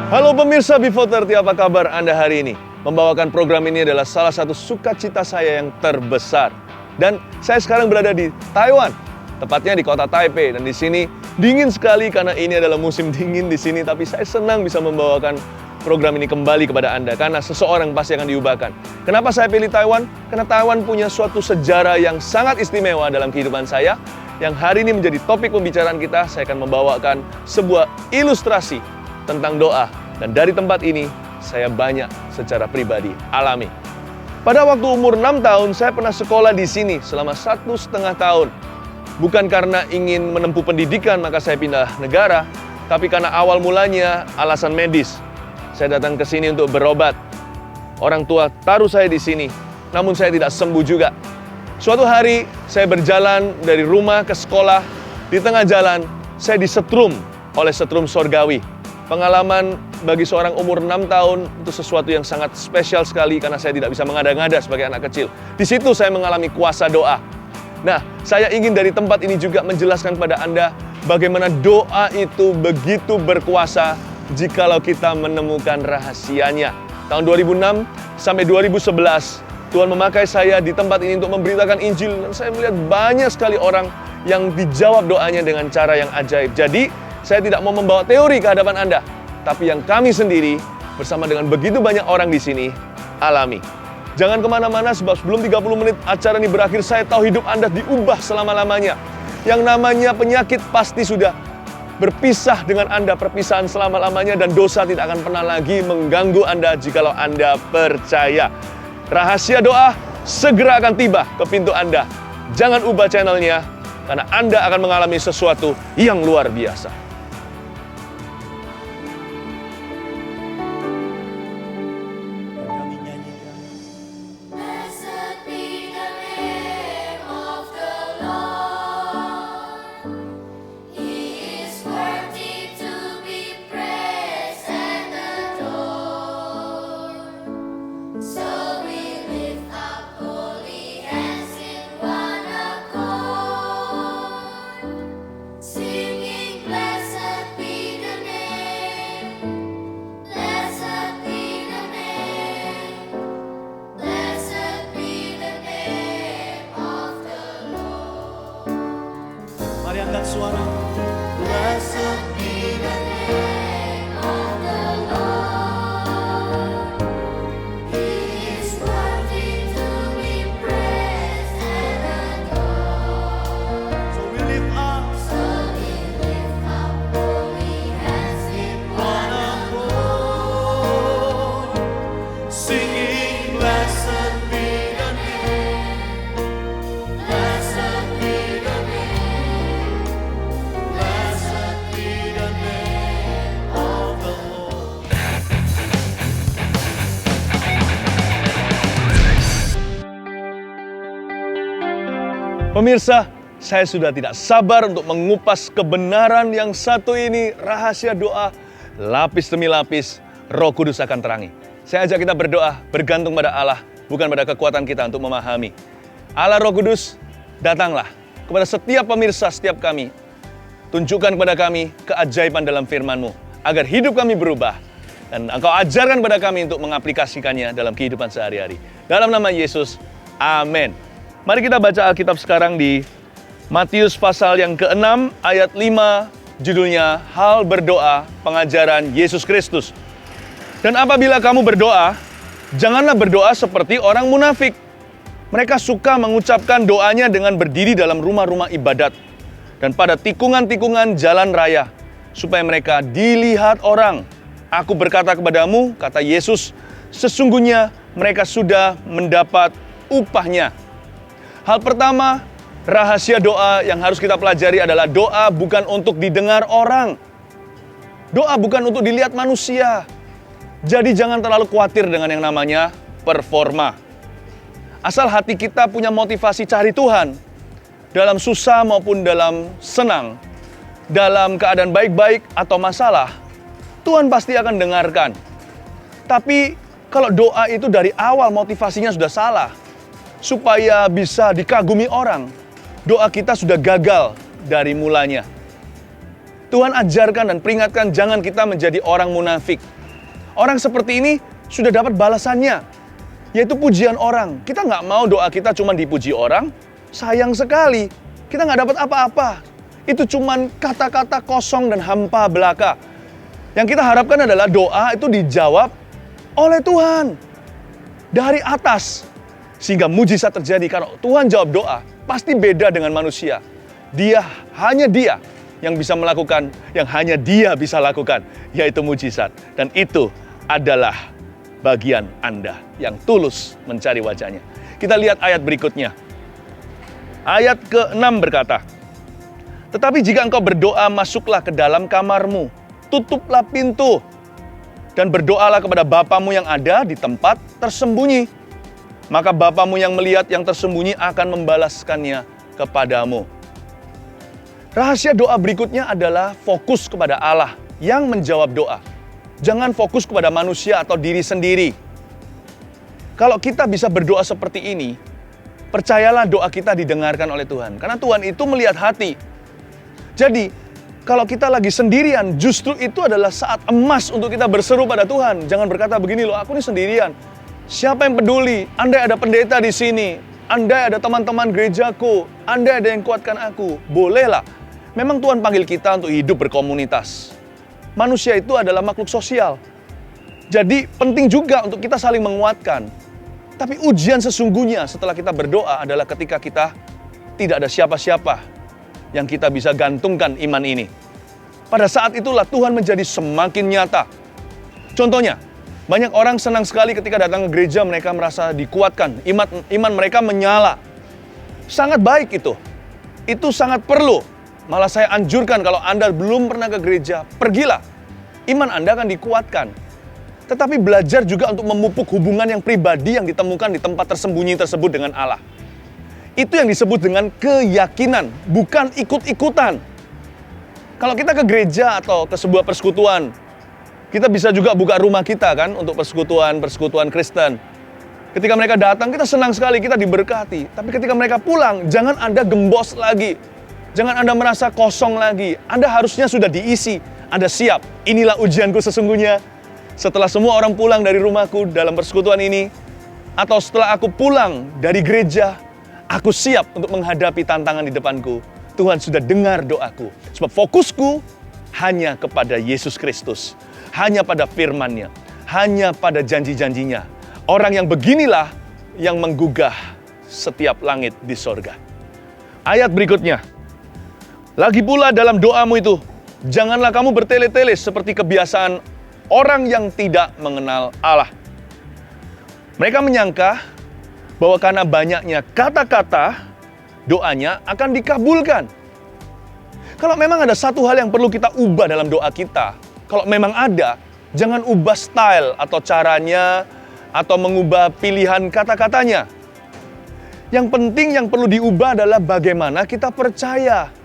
Halo pemirsa B430, apa kabar Anda hari ini? Membawakan program ini adalah salah satu sukacita saya yang terbesar. Dan saya sekarang berada di Taiwan, tepatnya di kota Taipei. Dan di sini dingin sekali karena ini adalah musim dingin di sini. Tapi saya senang bisa membawakan program ini kembali kepada Anda karena seseorang pasti akan diubahkan. Kenapa saya pilih Taiwan? Karena Taiwan punya suatu sejarah yang sangat istimewa dalam kehidupan saya. Yang hari ini menjadi topik pembicaraan kita, saya akan membawakan sebuah ilustrasi tentang doa. Dan dari tempat ini, saya banyak secara pribadi alami. Pada waktu umur 6 tahun, saya pernah sekolah di sini selama 1,5 tahun. Bukan karena ingin menempuh pendidikan, maka saya pindah negara. Tapi karena awal mulanya alasan medis. Saya datang ke sini untuk berobat. Orang tua taruh saya di sini, namun saya tidak sembuh juga. Suatu hari, saya berjalan dari rumah ke sekolah. Di tengah jalan, saya disetrum oleh setrum sorgawi. Pengalaman bagi seorang umur 6 tahun itu sesuatu yang sangat spesial sekali karena saya tidak bisa mengada-ngada sebagai anak kecil. Di situ saya mengalami kuasa doa. Nah, saya ingin dari tempat ini juga menjelaskan kepada Anda bagaimana doa itu begitu berkuasa jikalau kita menemukan rahasianya. Tahun 2006 sampai 2011, Tuhan memakai saya di tempat ini untuk memberitakan Injil. Dan saya melihat banyak sekali orang yang dijawab doanya dengan cara yang ajaib. Jadi, saya tidak mau membawa teori ke hadapan Anda, tapi yang kami sendiri bersama dengan begitu banyak orang di sini alami. Jangan kemana-mana sebab sebelum 30 menit acara ini berakhir, saya tahu hidup Anda diubah selama-lamanya. Yang namanya penyakit pasti sudah berpisah dengan Anda, perpisahan selama-lamanya, dan dosa tidak akan pernah lagi mengganggu Anda jikalau Anda percaya. Rahasia doa segera akan tiba ke pintu Anda. Jangan ubah channelnya, karena Anda akan mengalami sesuatu yang luar biasa. Mari angkat suara. Blessed be the name of the Lord. He is worthy to be praised and adored. So we lift up holy hands in one accord, singing, blessed be the name. Blessed be the name. Pemirsa, saya sudah tidak sabar untuk mengupas kebenaran yang satu ini, rahasia doa, lapis demi lapis, Roh Kudus akan terangi. Saya ajak kita berdoa, bergantung pada Allah, bukan pada kekuatan kita untuk memahami. Allah Roh Kudus, datanglah kepada setiap pemirsa, setiap kami. Tunjukkan kepada kami keajaiban dalam firman-Mu, agar hidup kami berubah. Dan Engkau ajarkan kepada kami untuk mengaplikasikannya dalam kehidupan sehari-hari. Dalam nama Yesus, amin. Mari kita baca Alkitab sekarang di Matius pasal yang ke-6 ayat 5, judulnya Hal Berdoa Pengajaran Yesus Kristus. Dan apabila kamu berdoa, janganlah berdoa seperti orang munafik. Mereka suka mengucapkan doanya dengan berdiri dalam rumah-rumah ibadat dan pada tikungan-tikungan jalan raya, supaya mereka dilihat orang. Aku berkata kepadamu, kata Yesus, sesungguhnya mereka sudah mendapat upahnya. Hal pertama, rahasia doa yang harus kita pelajari adalah doa bukan untuk didengar orang. Doa bukan untuk dilihat manusia. Jadi jangan terlalu khawatir dengan yang namanya performa. Asal hati kita punya motivasi cari Tuhan, dalam susah maupun dalam senang, dalam keadaan baik-baik atau masalah, Tuhan pasti akan dengarkan. Tapi kalau doa itu dari awal motivasinya sudah salah, supaya bisa dikagumi orang, doa kita sudah gagal dari mulanya. Tuhan ajarkan dan peringatkan jangan kita menjadi orang munafik. Orang seperti ini sudah dapat balasannya, yaitu pujian orang. Kita nggak mau doa kita cuma dipuji orang, sayang sekali. Kita nggak dapat apa-apa. Itu cuma kata-kata kosong dan hampa belaka. Yang kita harapkan adalah doa itu dijawab oleh Tuhan dari atas. Sehingga mujizat terjadi. Kalau Tuhan jawab doa, pasti beda dengan manusia. Hanya dia yang bisa melakukan, yang hanya dia bisa lakukan, yaitu mujizat. Dan itu adalah bagian Anda yang tulus mencari wajahnya. Kita lihat ayat berikutnya. Ayat ke-6 berkata, "Tetapi jika engkau berdoa, masuklah ke dalam kamarmu, tutuplah pintu, dan berdoalah kepada Bapamu yang ada di tempat tersembunyi. Maka Bapamu yang melihat yang tersembunyi akan membalaskannya kepadamu." Rahasia doa berikutnya adalah fokus kepada Allah yang menjawab doa. Jangan fokus kepada manusia atau diri sendiri. Kalau kita bisa berdoa seperti ini, percayalah doa kita didengarkan oleh Tuhan. Karena Tuhan itu melihat hati. Jadi, kalau kita lagi sendirian, justru itu adalah saat emas untuk kita berseru pada Tuhan. Jangan berkata begini, loh aku ini sendirian. Siapa yang peduli? Andai ada pendeta di sini, andai ada teman-teman gerejaku, andai ada yang kuatkan aku. Bolehlah. Memang Tuhan panggil kita untuk hidup berkomunitas. Manusia itu adalah makhluk sosial. Jadi penting juga untuk kita saling menguatkan. Tapi ujian sesungguhnya setelah kita berdoa adalah ketika kita tidak ada siapa-siapa yang kita bisa gantungkan iman ini. Pada saat itulah Tuhan menjadi semakin nyata. Contohnya, banyak orang senang sekali ketika datang ke gereja, mereka merasa dikuatkan. Iman mereka menyala. Sangat baik itu. Itu sangat perlu. Malah saya anjurkan kalau Anda belum pernah ke gereja, pergilah. Iman Anda akan dikuatkan. Tetapi belajar juga untuk memupuk hubungan yang pribadi yang ditemukan di tempat tersembunyi tersebut dengan Allah. Itu yang disebut dengan keyakinan, bukan ikut-ikutan. Kalau kita ke gereja atau ke sebuah persekutuan, kita bisa juga buka rumah kita kan untuk persekutuan Kristen. Ketika mereka datang, kita senang sekali, kita diberkati. Tapi ketika mereka pulang, jangan Anda gembos lagi. Jangan Anda merasa kosong lagi. Anda harusnya sudah diisi. Anda siap. Inilah ujianku sesungguhnya. Setelah semua orang pulang dari rumahku dalam persekutuan ini, atau setelah aku pulang dari gereja, aku siap untuk menghadapi tantangan di depanku. Tuhan sudah dengar doaku. Sebab fokusku hanya kepada Yesus Kristus. Hanya pada firman-Nya. Hanya pada janji-janjinya. Orang yang beginilah yang menggugah setiap langit di sorga. Ayat berikutnya. Lagi pula dalam doamu itu, janganlah kamu bertele-tele seperti kebiasaan orang yang tidak mengenal Allah. Mereka menyangka bahwa karena banyaknya kata-kata, doanya akan dikabulkan. Kalau memang ada satu hal yang perlu kita ubah dalam doa kita, kalau memang ada, jangan ubah style atau caranya, atau mengubah pilihan kata-katanya. Yang penting yang perlu diubah adalah bagaimana kita percaya.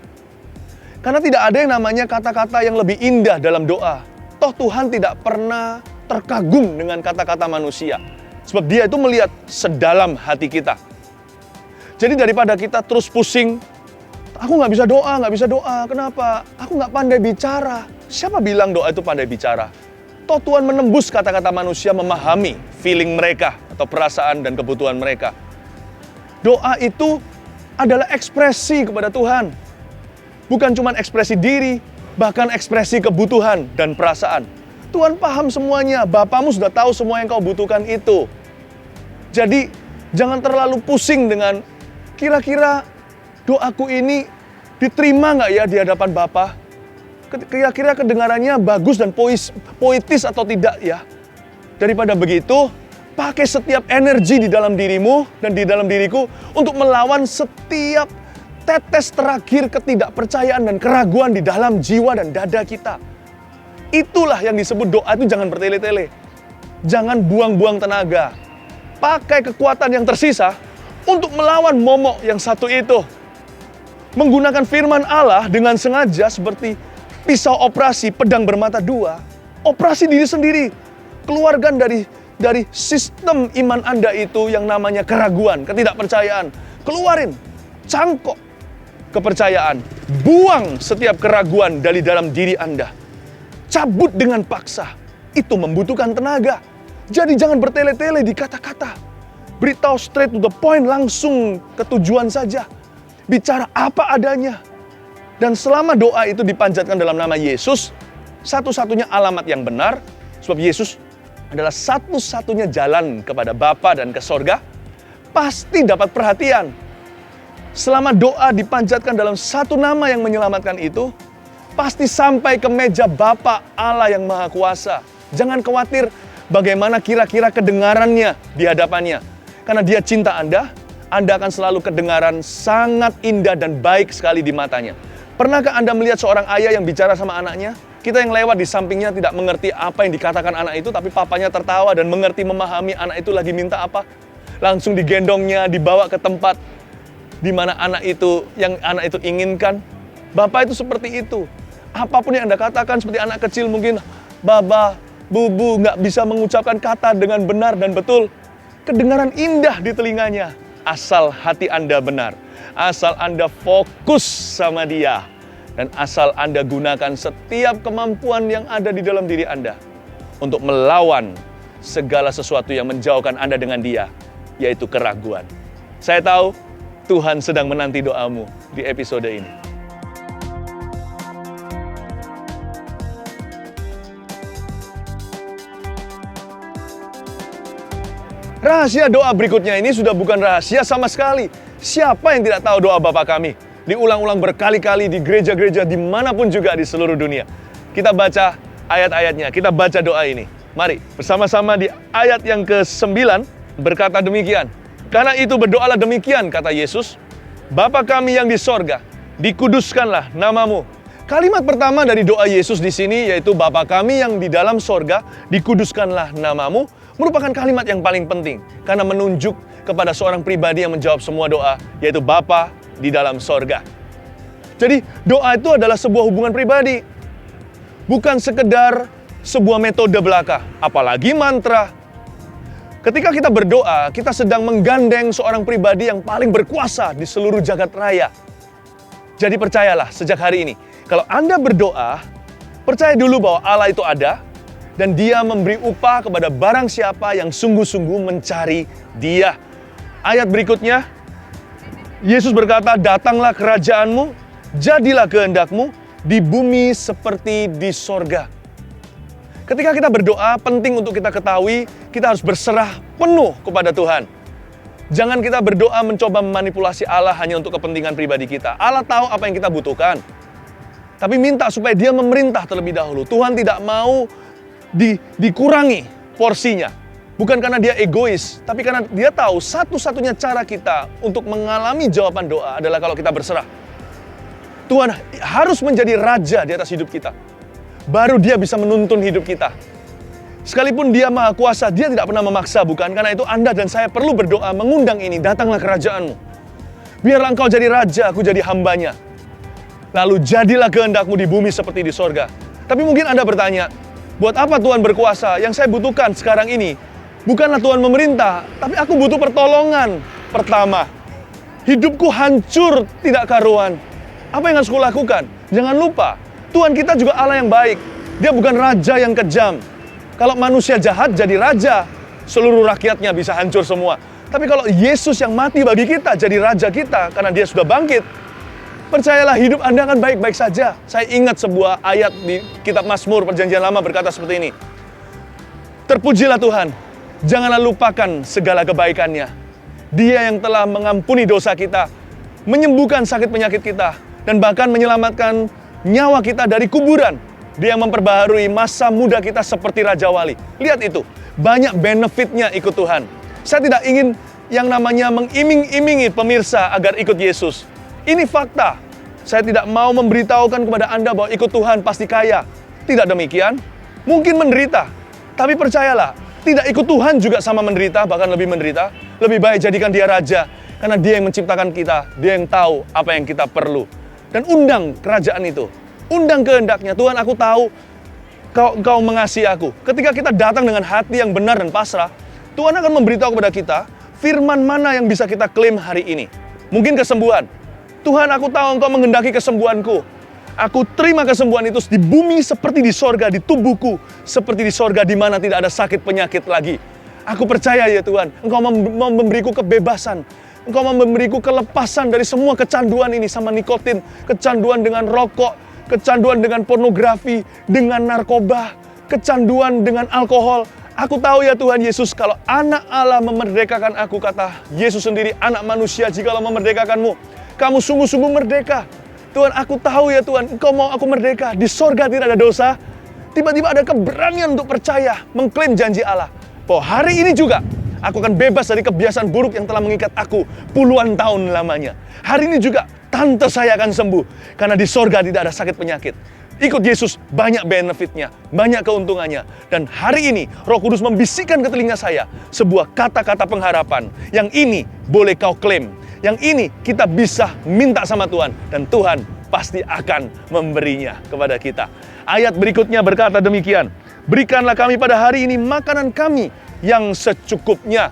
Karena tidak ada yang namanya kata-kata yang lebih indah dalam doa. Toh Tuhan tidak pernah terkagum dengan kata-kata manusia. Sebab Dia itu melihat sedalam hati kita. Jadi daripada kita terus pusing, aku nggak bisa doa. Kenapa? Aku nggak pandai bicara. Siapa bilang doa itu pandai bicara? Toh Tuhan menembus kata-kata manusia, memahami feeling mereka atau perasaan dan kebutuhan mereka. Doa itu adalah ekspresi kepada Tuhan. Bukan cuma ekspresi diri, bahkan ekspresi kebutuhan dan perasaan. Tuhan paham semuanya, Bapamu sudah tahu semua yang kau butuhkan itu. Jadi, jangan terlalu pusing dengan kira-kira doaku ini diterima nggak ya di hadapan Bapa? Kira-kira kedengarannya bagus dan poetis atau tidak ya? Daripada begitu, pakai setiap energi di dalam dirimu dan di dalam diriku untuk melawan setiap tetes terakhir ketidakpercayaan dan keraguan di dalam jiwa dan dada kita. Itulah yang disebut doa itu jangan bertele-tele. Jangan buang-buang tenaga. Pakai kekuatan yang tersisa untuk melawan momok yang satu itu. Menggunakan firman Allah dengan sengaja seperti pisau operasi pedang bermata dua. Operasi diri sendiri. Keluarkan dari sistem iman Anda itu yang namanya keraguan, ketidakpercayaan. Keluarin, cangkok kepercayaan. Buang setiap keraguan dari dalam diri Anda. Cabut dengan paksa. Itu membutuhkan tenaga. Jadi jangan bertele-tele di kata-kata. Beritahu straight to the point, langsung ke tujuan saja. Bicara apa adanya. Dan selama doa itu dipanjatkan dalam nama Yesus, satu-satunya alamat yang benar, sebab Yesus adalah satu-satunya jalan kepada Bapa dan ke sorga, pasti dapat perhatian. Selama doa dipanjatkan dalam satu nama yang menyelamatkan itu, pasti sampai ke meja Bapa Allah yang Maha Kuasa. Jangan khawatir bagaimana kira-kira kedengarannya di hadapannya. Karena Dia cinta Anda akan selalu kedengaran sangat indah dan baik sekali di matanya. Pernahkah Anda melihat seorang ayah yang bicara sama anaknya? Kita yang lewat di sampingnya tidak mengerti apa yang dikatakan anak itu, tapi papanya tertawa dan mengerti, memahami anak itu lagi minta apa. Langsung digendongnya, dibawa ke tempat di mana anak itu inginkan. Bapak itu seperti itu. Apapun yang Anda katakan, seperti anak kecil mungkin, Baba, Bubu, nggak bisa mengucapkan kata dengan benar dan betul. Kedengaran indah di telinganya. Asal hati Anda benar. Asal Anda fokus sama Dia. Dan asal Anda gunakan setiap kemampuan yang ada di dalam diri Anda untuk melawan segala sesuatu yang menjauhkan Anda dengan Dia, yaitu keraguan. Saya tahu Tuhan sedang menanti doamu di episode ini. Rahasia doa berikutnya ini sudah bukan rahasia sama sekali. Siapa yang tidak tahu doa Bapa kami? Diulang-ulang berkali-kali di gereja-gereja dimanapun juga di seluruh dunia. Kita baca ayat-ayatnya, kita baca doa ini. Mari bersama-sama di ayat yang ke-9 berkata demikian. Karena itu berdoalah demikian, kata Yesus. Bapa kami yang di sorga, dikuduskanlah namamu. Kalimat pertama dari doa Yesus di sini yaitu Bapa kami yang di dalam sorga, dikuduskanlah namamu, merupakan kalimat yang paling penting karena menunjuk kepada seorang pribadi yang menjawab semua doa, yaitu Bapa di dalam sorga. Jadi doa itu adalah sebuah hubungan pribadi, bukan sekedar sebuah metode belaka, apalagi mantra. Ketika kita berdoa, kita sedang menggandeng seorang pribadi yang paling berkuasa di seluruh jagat raya. Jadi percayalah sejak hari ini, kalau Anda berdoa, percaya dulu bahwa Allah itu ada, dan Dia memberi upah kepada barang siapa yang sungguh-sungguh mencari Dia. Ayat berikutnya, Yesus berkata, datanglah kerajaanmu, jadilah kehendakmu, di bumi seperti di sorga. Ketika kita berdoa, penting untuk kita ketahui, kita harus berserah penuh kepada Tuhan. Jangan kita berdoa mencoba memanipulasi Allah hanya untuk kepentingan pribadi kita. Allah tahu apa yang kita butuhkan. Tapi minta supaya Dia memerintah terlebih dahulu. Tuhan tidak mau dikurangi porsinya. Bukan karena Dia egois, tapi karena Dia tahu satu-satunya cara kita untuk mengalami jawaban doa adalah kalau kita berserah. Tuhan harus menjadi raja di atas hidup kita. Baru Dia bisa menuntun hidup kita. Sekalipun Dia Maha Kuasa, Dia tidak pernah memaksa, bukan? Karena itu Anda dan saya perlu berdoa mengundang ini, datanglah kerajaanmu. Biarlah engkau jadi raja, aku jadi hambanya. Lalu jadilah kehendakmu di bumi seperti di sorga. Tapi mungkin Anda bertanya, buat apa Tuhan berkuasa? Yang saya butuhkan sekarang ini bukanlah Tuhan memerintah, tapi aku butuh pertolongan. Pertama, hidupku hancur tidak karuan. Apa yang harus aku lakukan? Jangan lupa, Tuhan kita juga Allah yang baik. Dia bukan raja yang kejam. Kalau manusia jahat jadi raja, seluruh rakyatnya bisa hancur semua. Tapi kalau Yesus yang mati bagi kita jadi raja kita karena Dia sudah bangkit, percayalah hidup Anda akan baik-baik saja. Saya ingat sebuah ayat di kitab Mazmur Perjanjian Lama berkata seperti ini. Terpujilah Tuhan, janganlah lupakan segala kebaikannya. Dia yang telah mengampuni dosa kita, menyembuhkan sakit penyakit kita, dan bahkan menyelamatkan nyawa kita dari kuburan. Dia yang memperbaharui masa muda kita seperti Raja Wali. Lihat itu, banyak benefitnya ikut Tuhan. Saya tidak ingin yang namanya mengiming-imingi pemirsa agar ikut Yesus. Ini fakta. Saya tidak mau memberitahukan kepada Anda bahwa ikut Tuhan pasti kaya. Tidak demikian. Mungkin menderita. Tapi percayalah, Tidak ikut Tuhan juga sama menderita, bahkan lebih menderita. Lebih baik jadikan dia raja, karena dia yang menciptakan kita, dia yang tahu apa yang kita perlu. Dan undang kerajaan itu, undang kehendaknya. Tuhan, aku tahu Engkau mengasihi aku. Ketika kita datang dengan hati yang benar dan pasrah, Tuhan akan memberitahu kepada kita, firman mana yang bisa kita klaim hari ini. Mungkin kesembuhan. Tuhan, aku tahu Engkau menghendaki kesembuhanku. Aku terima kesembuhan itu di bumi seperti di sorga, di tubuhku seperti di sorga, di mana tidak ada sakit penyakit lagi. Aku percaya ya Tuhan, Engkau mau memberiku kebebasan. Engkau mau memberiku kelepasan dari semua kecanduan ini sama nikotin, kecanduan dengan rokok, kecanduan dengan pornografi, dengan narkoba, kecanduan dengan alkohol. Aku tahu ya Tuhan Yesus, kalau anak Allah memerdekakan aku, kata Yesus sendiri, anak manusia jikalau memerdekakanmu, kamu sungguh-sungguh merdeka. Tuhan, aku tahu ya Tuhan, Engkau mau aku merdeka. Di sorga tidak ada dosa. Tiba-tiba ada keberanian untuk percaya, mengklaim janji Allah. Bahwa hari ini juga, aku akan bebas dari kebiasaan buruk yang telah mengikat aku puluhan tahun lamanya. Hari ini juga, tante saya akan sembuh. Karena di sorga tidak ada sakit penyakit. Ikut Yesus, banyak benefitnya, banyak keuntungannya. Dan hari ini, Roh Kudus membisikkan ke telinga saya sebuah kata-kata pengharapan. Yang ini boleh kau klaim. Yang ini kita bisa minta sama Tuhan. Dan Tuhan pasti akan memberinya kepada kita. Ayat berikutnya berkata demikian. Berikanlah kami pada hari ini makanan kami yang secukupnya.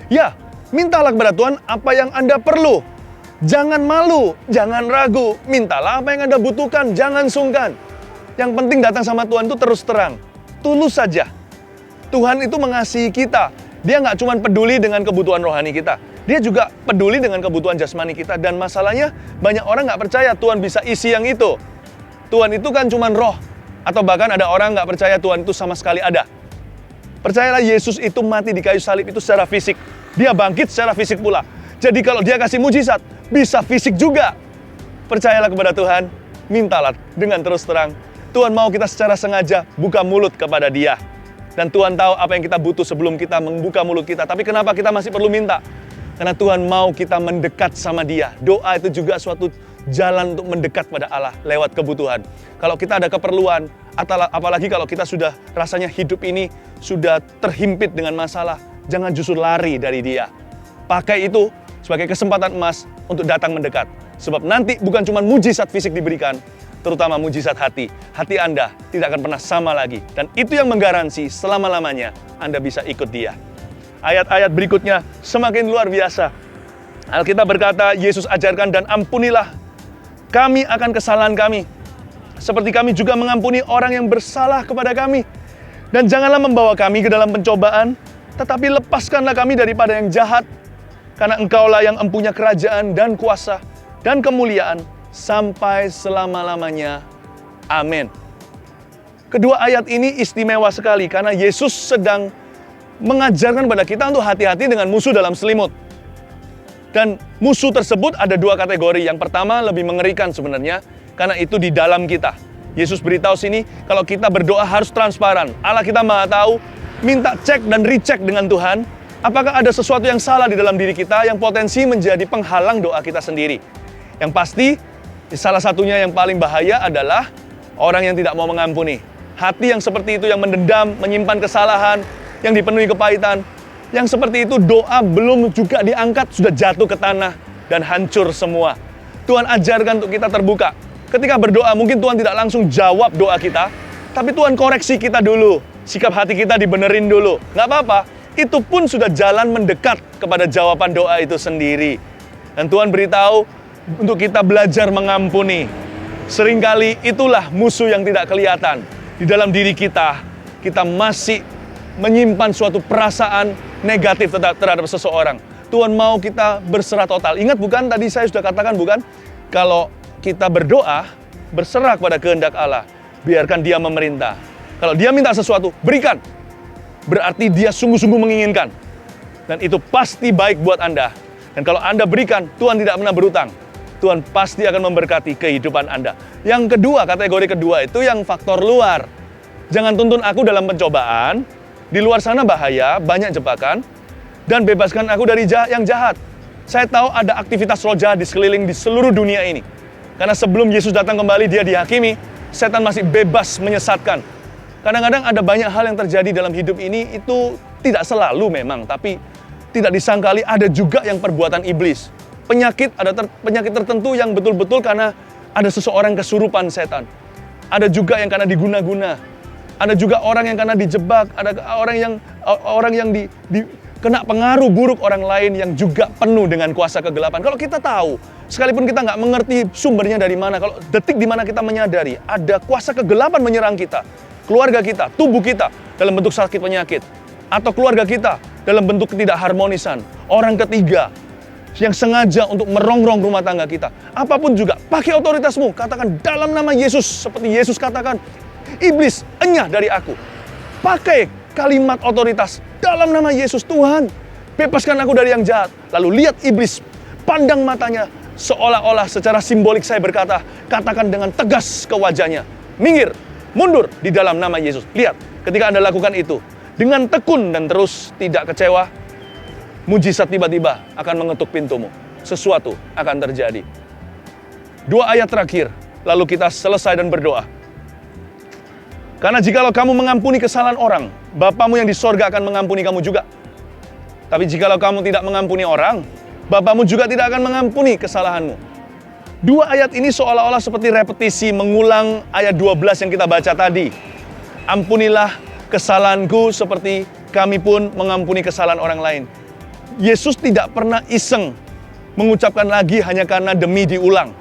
Ya, mintalah kepada Tuhan apa yang Anda perlu. Jangan malu, jangan ragu. Mintalah apa yang Anda butuhkan, jangan sungkan. Yang penting datang sama Tuhan itu terus terang. Tulus saja. Tuhan itu mengasihi kita. Dia nggak cuma peduli dengan kebutuhan rohani kita. Dia juga peduli dengan kebutuhan jasmani kita. Dan masalahnya banyak orang nggak percaya Tuhan bisa isi yang itu. Tuhan itu kan cuma roh. Atau bahkan ada orang nggak percaya Tuhan itu sama sekali ada. Percayalah Yesus itu mati di kayu salib itu secara fisik. Dia bangkit secara fisik pula. Jadi kalau dia kasih mujizat, bisa fisik juga. Percayalah kepada Tuhan, mintalah dengan terus terang. Tuhan mau kita secara sengaja buka mulut kepada Dia. Dan Tuhan tahu apa yang kita butuh sebelum kita membuka mulut kita. Tapi kenapa kita masih perlu minta? Karena Tuhan mau kita mendekat sama Dia. Doa itu juga suatu jalan untuk mendekat pada Allah lewat kebutuhan. Kalau kita ada keperluan, apalagi kalau kita sudah rasanya hidup ini sudah terhimpit dengan masalah, jangan justru lari dari Dia. Pakai itu sebagai kesempatan emas untuk datang mendekat. Sebab nanti bukan cuma mujizat fisik diberikan, terutama mujizat hati. Hati Anda tidak akan pernah sama lagi. Dan itu yang menggaransi selama-lamanya Anda bisa ikut Dia. Ayat-ayat berikutnya semakin luar biasa. Alkitab berkata, Yesus ajarkan, dan ampunilah kami akan kesalahan kami, seperti kami juga mengampuni orang yang bersalah kepada kami. Dan janganlah membawa kami ke dalam pencobaan, tetapi lepaskanlah kami daripada yang jahat. Karena Engkaulah yang empunya kerajaan dan kuasa dan kemuliaan sampai selama-lamanya. Amin. Kedua ayat ini istimewa sekali karena Yesus sedang mengajarkan kepada kita untuk hati-hati dengan musuh dalam selimut. Dan musuh tersebut ada dua kategori. Yang pertama lebih mengerikan sebenarnya karena itu di dalam kita. Yesus beritahu sini kalau kita berdoa harus transparan. Allah kita Maha tahu, minta cek dan recheck dengan Tuhan. Apakah ada sesuatu yang salah di dalam diri kita yang potensi menjadi penghalang doa kita sendiri? Yang pasti, salah satunya yang paling bahaya adalah orang yang tidak mau mengampuni. Hati yang seperti itu yang mendendam, menyimpan kesalahan, yang dipenuhi kepahitan. Yang seperti itu doa belum juga diangkat, sudah jatuh ke tanah dan hancur semua. Tuhan ajarkan untuk kita terbuka. Ketika berdoa mungkin Tuhan tidak langsung jawab doa kita, tapi Tuhan koreksi kita dulu. Sikap hati kita dibenerin dulu. Nggak apa-apa. Itu pun sudah jalan mendekat kepada jawaban doa itu sendiri. Dan Tuhan beritahu untuk kita belajar mengampuni. Seringkali itulah musuh yang tidak kelihatan. Di dalam diri kita, kita masih menyimpan suatu perasaan negatif terhadap seseorang. Tuhan mau kita berserah total. Ingat bukan, tadi saya sudah katakan bukan? Kalau kita berdoa, berserah kepada kehendak Allah. Biarkan Dia memerintah. Kalau Dia minta sesuatu, berikan. Berarti Dia sungguh-sungguh menginginkan. Dan itu pasti baik buat Anda. Dan kalau Anda berikan, Tuhan tidak pernah berutang. Tuhan pasti akan memberkati kehidupan Anda. Yang kedua, kategori kedua itu yang faktor luar. Jangan tuntun aku dalam pencobaan. Di luar sana bahaya, banyak jebakan. Dan bebaskan aku dari yang jahat. Saya tahu ada aktivitas roh jahat di sekeliling di seluruh dunia ini. Karena sebelum Yesus datang kembali, Dia dihakimi. Setan masih bebas menyesatkan. Kadang-kadang ada banyak hal yang terjadi dalam hidup ini, itu tidak selalu memang, tapi tidak disangkali ada juga yang perbuatan iblis. Penyakit, penyakit tertentu yang betul-betul karena ada seseorang kesurupan setan. Ada juga yang karena diguna-guna. Ada juga orang yang karena dijebak. Ada orang yang kena pengaruh buruk orang lain yang juga penuh dengan kuasa kegelapan. Kalau kita tahu, sekalipun kita nggak mengerti sumbernya dari mana, kalau detik di mana kita menyadari ada kuasa kegelapan menyerang kita, keluarga kita, tubuh kita dalam bentuk sakit penyakit, atau keluarga kita dalam bentuk ketidakharmonisan, orang ketiga yang sengaja untuk merongrong rumah tangga kita. Apapun juga, pakai otoritasmu, katakan dalam nama Yesus, seperti Yesus katakan, iblis, enyah dari aku. Pakai kalimat otoritas, dalam nama Yesus, Tuhan, bebaskan aku dari yang jahat. Lalu lihat iblis, pandang matanya, seolah-olah secara simbolik saya berkata, katakan dengan tegas ke wajahnya, minggir, mundur di dalam nama Yesus. Lihat, ketika Anda lakukan itu, dengan tekun dan terus tidak kecewa, mujizat tiba-tiba akan mengetuk pintumu. Sesuatu akan terjadi. 2 ayat terakhir, lalu kita selesai dan berdoa. Karena jikalau kamu mengampuni kesalahan orang, Bapamu yang di sorga akan mengampuni kamu juga. Tapi jikalau kamu tidak mengampuni orang, Bapamu juga tidak akan mengampuni kesalahanmu. 2 ayat ini seolah-olah seperti repetisi mengulang ayat 12 yang kita baca tadi. Ampunilah kesalahanku seperti kami pun mengampuni kesalahan orang lain. Yesus tidak pernah iseng mengucapkan lagi hanya karena demi diulang.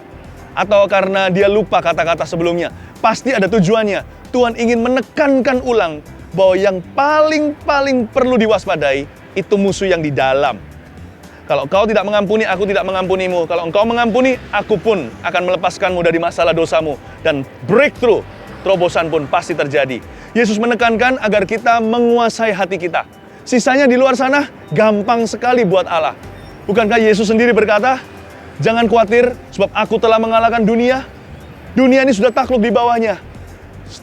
Atau karena dia lupa kata-kata sebelumnya. Pasti ada tujuannya. Tuhan ingin menekankan ulang bahwa yang paling perlu diwaspadai itu musuh yang di dalam. Kalau kau tidak mengampuni, aku tidak mengampunimu. Kalau engkau mengampuni, aku pun akan melepaskanmu dari masalah dosamu. Dan breakthrough, terobosan pun pasti terjadi. Yesus menekankan agar kita menguasai hati kita. Sisanya di luar sana, gampang sekali buat Allah. Bukankah Yesus sendiri berkata, jangan khawatir sebab aku telah mengalahkan dunia. Dunia ini sudah takluk di bawahnya.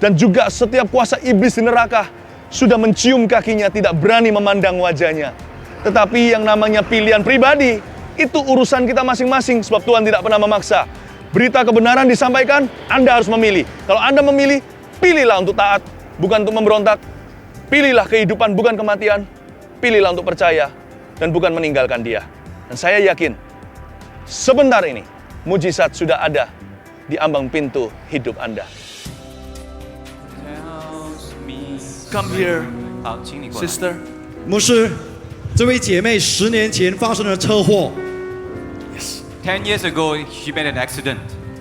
Dan juga setiap kuasa iblis di neraka sudah mencium kakinya, tidak berani memandang wajahnya. Tetapi yang namanya pilihan pribadi, itu urusan kita masing-masing sebab Tuhan tidak pernah memaksa. Berita kebenaran disampaikan, Anda harus memilih. Kalau Anda memilih, pilihlah untuk taat, bukan untuk memberontak. Pilihlah kehidupan, bukan kematian. Pilihlah untuk percaya, dan bukan meninggalkan dia. Dan saya yakin, sebentar ini, mujizat sudah ada di ambang pintu hidup Anda. Come here, 好，请你过来。 sister. 牧师，这位姐妹10年前发生了车祸， 10 years ago, she made an accident,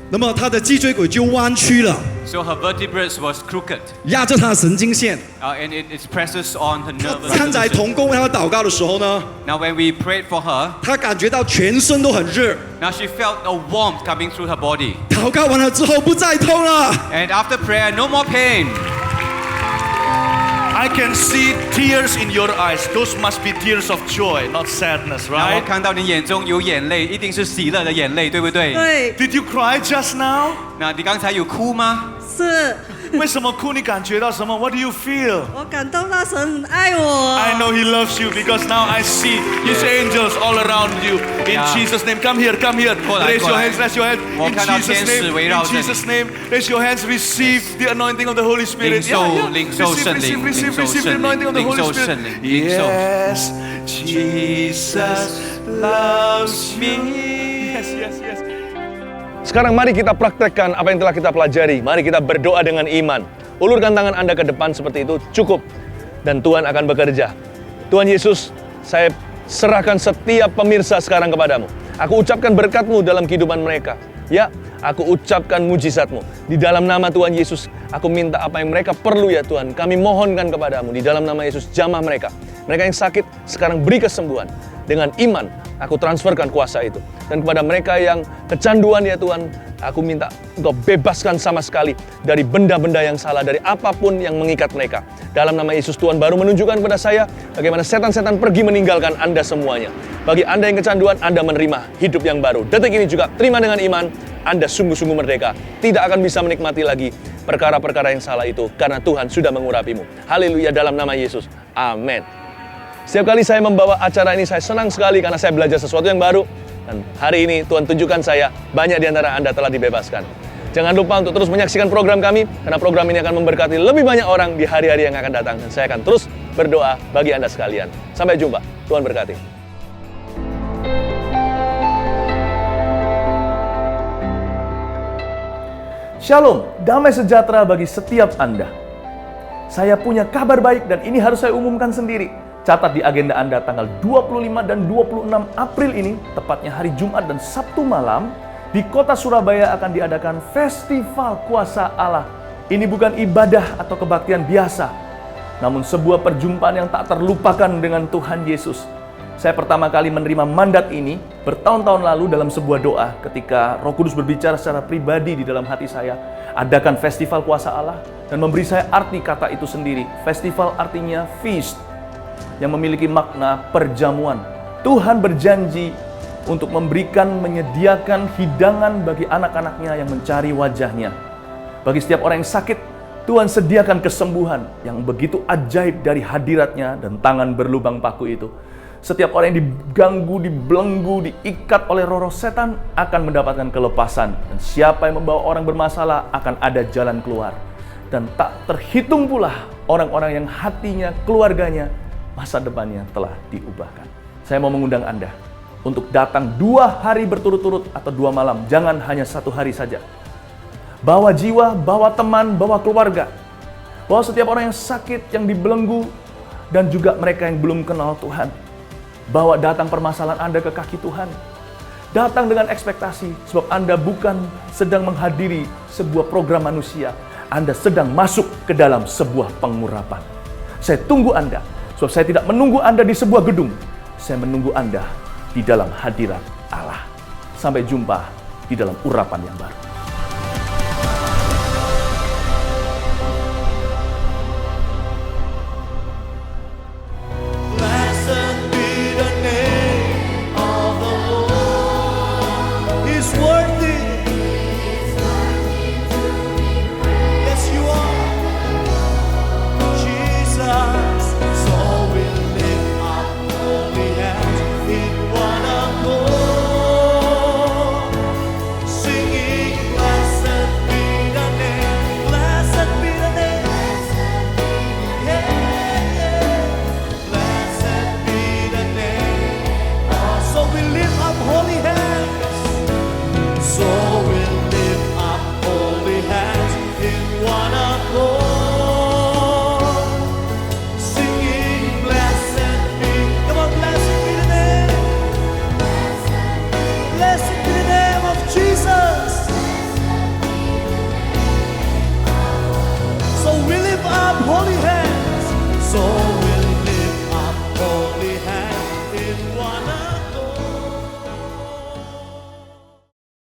那么她的脊椎骨就弯曲了， so her vertebrae was crooked, 压着她的神经线。 and it presses on her 她 nervous 站在 solution. 同工为她祷告的时候呢， Now, when we prayed for her, 她感觉到全身都很热。 now she felt a warmth coming through her body, 祷告完了之后不再痛了， and after prayer, no more pain. I can see tears in your eyes. Those must be tears of joy, not sadness, 那我 right? 看到你眼中有眼泪，一定是喜乐的眼泪，对不对？对， Did you cry just now? 那你刚才有哭吗？是为什么哭？你感觉到什么？ What do you feel? 我感动到神很爱我。 I know He loves you because now I see His angels all around you. In Yeah. Jesus' name, come here, come here. 过来， Raise 过 your 来。 hands, raise your hands. 我 In 看到 Jesus' 天使 name, 围绕 in 着你。 Jesus' name, raise your hands. Receive the anointing of the Holy Spirit. 领受 领受圣灵 receive 领受 the 圣灵 anointing of the 领 Holy 受 Spirit. 圣灵领受 Yes, Jesus loves me. Yes, yes, yes. Sekarang mari kita praktekkan apa yang telah kita pelajari. Mari kita berdoa dengan iman. Ulurkan tangan Anda ke depan seperti itu, cukup. Dan Tuhan akan bekerja. Tuhan Yesus, saya serahkan setiap pemirsa sekarang kepadamu. Aku ucapkan berkat-Mu dalam kehidupan mereka. Ya, aku ucapkan mujizat-Mu. Di dalam nama Tuhan Yesus, aku minta apa yang mereka perlu ya Tuhan. Kami mohonkan kepadamu. Di dalam nama Yesus, jamah mereka. Mereka yang sakit, sekarang beri kesembuhan. Dengan iman, aku transferkan kuasa itu. Dan kepada mereka yang kecanduan ya Tuhan, aku minta Engkau bebaskan sama sekali dari benda-benda yang salah, dari apapun yang mengikat mereka. Dalam nama Yesus, Tuhan baru menunjukkan kepada saya bagaimana setan-setan pergi meninggalkan Anda semuanya. Bagi Anda yang kecanduan, Anda menerima hidup yang baru. Detik ini juga, terima dengan iman, Anda sungguh-sungguh merdeka. Tidak akan bisa menikmati lagi perkara-perkara yang salah itu, karena Tuhan sudah mengurapimu. Haleluya, dalam nama Yesus. Amin. Setiap kali saya membawa acara ini, saya senang sekali karena saya belajar sesuatu yang baru. Dan hari ini Tuhan tunjukkan saya, banyak di antara Anda telah dibebaskan. Jangan lupa untuk terus menyaksikan program kami, karena program ini akan memberkati lebih banyak orang di hari-hari yang akan datang. Dan saya akan terus berdoa bagi Anda sekalian. Sampai jumpa. Tuhan berkati. Shalom, damai sejahtera bagi setiap Anda. Saya punya kabar baik dan ini harus saya umumkan sendiri. Catat di agenda Anda tanggal 25 dan 26 April ini, tepatnya hari Jumat dan Sabtu malam, di kota Surabaya akan diadakan Festival Kuasa Allah. Ini bukan ibadah atau kebaktian biasa, namun sebuah perjumpaan yang tak terlupakan dengan Tuhan Yesus. Saya pertama kali menerima mandat ini bertahun-tahun lalu dalam sebuah doa ketika Roh Kudus berbicara secara pribadi di dalam hati saya. Adakan Festival Kuasa Allah dan memberi saya arti kata itu sendiri. Festival artinya feast, yang memiliki makna perjamuan. Tuhan berjanji untuk menyediakan hidangan bagi anak-anaknya yang mencari wajahnya. Bagi setiap orang yang sakit, Tuhan sediakan kesembuhan yang begitu ajaib dari hadiratnya dan tangan berlubang paku itu. Setiap orang yang diganggu, dibelenggu, diikat oleh roh-roh setan akan mendapatkan kelepasan. Dan siapa yang membawa orang bermasalah akan ada jalan keluar. Dan tak terhitung pula orang-orang yang hatinya, keluarganya, masa depannya telah diubahkan. Saya mau mengundang Anda untuk datang 2 hari berturut-turut atau 2 malam. Jangan hanya 1 hari saja. Bawa jiwa, bawa teman, bawa keluarga. Bawa setiap orang yang sakit, yang dibelenggu, dan juga mereka yang belum kenal Tuhan. Bawa datang permasalahan Anda ke kaki Tuhan. Datang dengan ekspektasi, sebab Anda bukan sedang menghadiri sebuah program manusia. Anda sedang masuk ke dalam sebuah pengurapan. Saya tunggu Anda, sebab saya tidak menunggu Anda di sebuah gedung. Saya menunggu Anda di dalam hadirat Allah. Sampai jumpa di dalam urapan yang baru. Blessed be the name of the Lord. He's worthy. Yes, you are, Jesus. So we lift up holy hands in one accord, singing, blessed be the name, blessed be the name. Yeah, yeah. Blessed be the name. So we lift up holy hands. So we lift up holy hands in one accord, singing, blessed be. Come on, blessed be the name. Blessed be the name of Jesus. So we lift up holy hands. So we lift up holy hands in one accord.